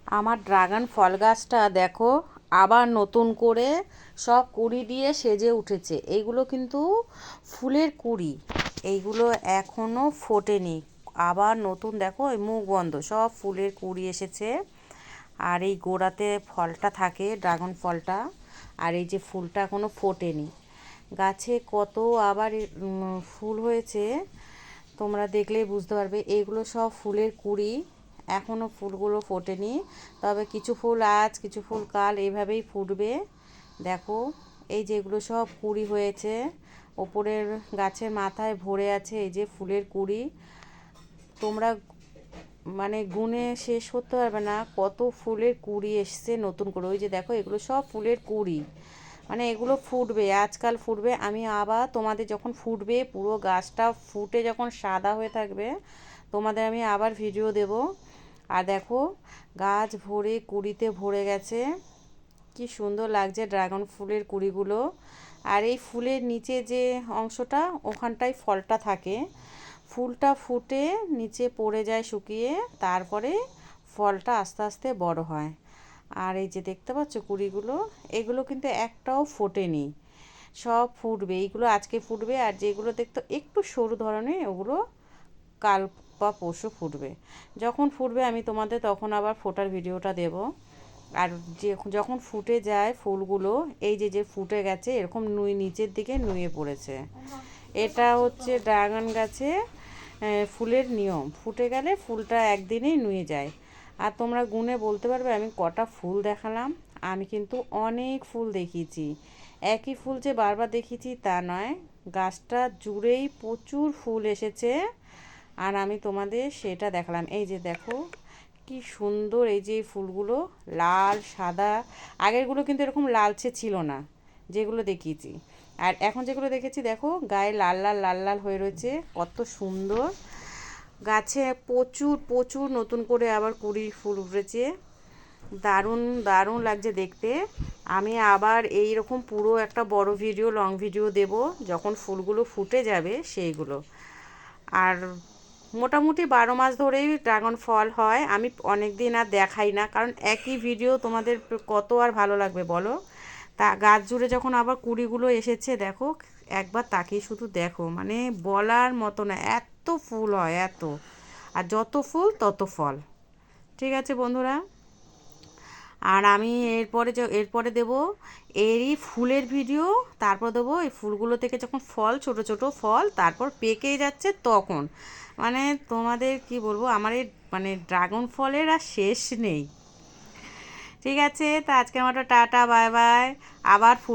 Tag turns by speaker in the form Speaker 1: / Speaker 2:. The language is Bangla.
Speaker 1: আমার ড্রাগন ফল গাছটা দেখো আবার নতুন করে সব কুঁড়ি দিয়ে সেজে উঠেছে। এইগুলো কিন্তু ফুলের কুঁড়ি, এইগুলো এখনো ফোটেনি। আবার নতুন দেখো এই মুখ বন্ধ, সব ফুলের কুঁড়ি এসেছে। আর এই গোড়াতে ফলটা থাকে, ড্রাগন ফলটা। আর এই যে ফুলটা এখনো ফোটেনি। গাছে কত আবার ফুল হয়েছে, তোমরা দেখলেই বুঝতে পারবে। এইগুলো সব ফুলের কুঁড়ি, এখনও ফুলগুলো ফোটেনি। তবে কিছু ফুল আজ কিছু ফুল কাল এইভাবেই ফুটবে। দেখো এই যেগুলো সব কুঁড়ি হয়েছে, ওপরের গাছের মাথায় ভরে আছে এই যে ফুলের কুঁড়ি। তোমরা মানে গুণে শেষ করতে পারবে না কত ফুলের কুঁড়ি এসছে নতুন করে। ওই যে দেখো এগুলো সব ফুলের কুঁড়ি, মানে এগুলো ফুটবে, আজকাল ফুটবে। আমি আবার তোমাদের যখন ফুটবে, পুরো গাছটা ফুটে যখন সাদা হয়ে থাকবে, তোমাদের আমি আবার ভিডিও দেব। আর দেখো গাছ ভরে কুঁড়িতে ভরে গেছে, কি সুন্দর লাগছে ড্রাগন ফুলের কুঁড়িগুলো। আর এই ফুলের নিচে যে অংশটা, ওখানটায় ফলটা থাকে। ফুলটা ফুটে নিচে পড়ে যায় শুকিয়ে, তারপরে ফলটা আস্তে আস্তে বড় হয়। আর এই যে দেখতে পাচ্ছ কুঁড়িগুলো, এগুলো কিন্তু একটাও ফোটেনি, সব ফুটবে। এইগুলো আজকে ফুটবে, আর যেগুলো দেখতো একটু সরু ধরনের, ওগুলো কাল বা পরশু ফুটবে। যখন ফুটবে আমি তোমাদের তখন আবার ফোটার ভিডিওটা দেব। আর যে যখন ফুটে যায় ফুলগুলো, এই যে যে ফুটে গেছে এরকম নিচের দিকে নুয়ে পড়েছে। এটা হচ্ছে ড্রাগন গাছে ফুলের নিয়ম, ফুটে গেলে ফুলটা একদিনেই নুয়ে যায়। আর তোমরা গুণে বলতে পারবে আমি কটা ফুল দেখালাম? আমি কিন্তু অনেক ফুল দেখিয়েছি। একই ফুল যে বারবার দেখিয়েছি তা নয়, গাছটা জুড়েই প্রচুর ফুল এসেছে। আর আমি তোমাদের সেটা দেখালাম। এই যে দেখো কি সুন্দর, এই যে ফুলগুলো লাল সাদা। আগেরগুলো কিন্তু এরকম লালচে ছিল না যেগুলো দেখিয়েছি। আর এখন যেগুলো দেখেছি দেখো গায়ে লাল লাল লাল লাল হয়ে রয়েছে, কত সুন্দর। গাছে প্রচুর প্রচুর নতুন করে আবার কুঁড়ি ফুল উঠেছে, দারুণ দারুণ লাগছে দেখতে। আমি আবার এই রকম পুরো একটা বড় ভিডিও, লং ভিডিও দেব যখন ফুলগুলো ফুটে যাবে সেইগুলো। আর মোটামুটি 12 মাস ধরেই ড্রাগন ফল হয়। আমি অনেক দিন আর দেখাই না, কারণ একই ভিডিও তোমাদের কত আর ভালো লাগবে বলো। তা গাছ জুড়ে যখন আবার কুঁড়িগুলো এসেছে দেখো, একবার তাকিয়ে শুধু দেখো, মানে বলার মতো না, এত ফুল হয় এত। আর যত ফুল তত ফল। ঠিক আছে বন্ধুরা, আর আমি এরপরে দেব এরই ফুলের ভিডিও। তারপর দেবো এই ফুলগুলো থেকে যখন ফল, ছোট ছোট ফল তারপর পেকেই যাচ্ছে তখন। মানে তোমাদের কি বলবো, আমার এই মানে ড্রাগন ফলের আর শেষ নেই। ঠিক আছে, তা আজকের মতো টাটা, বাই বাই। আবার ফুল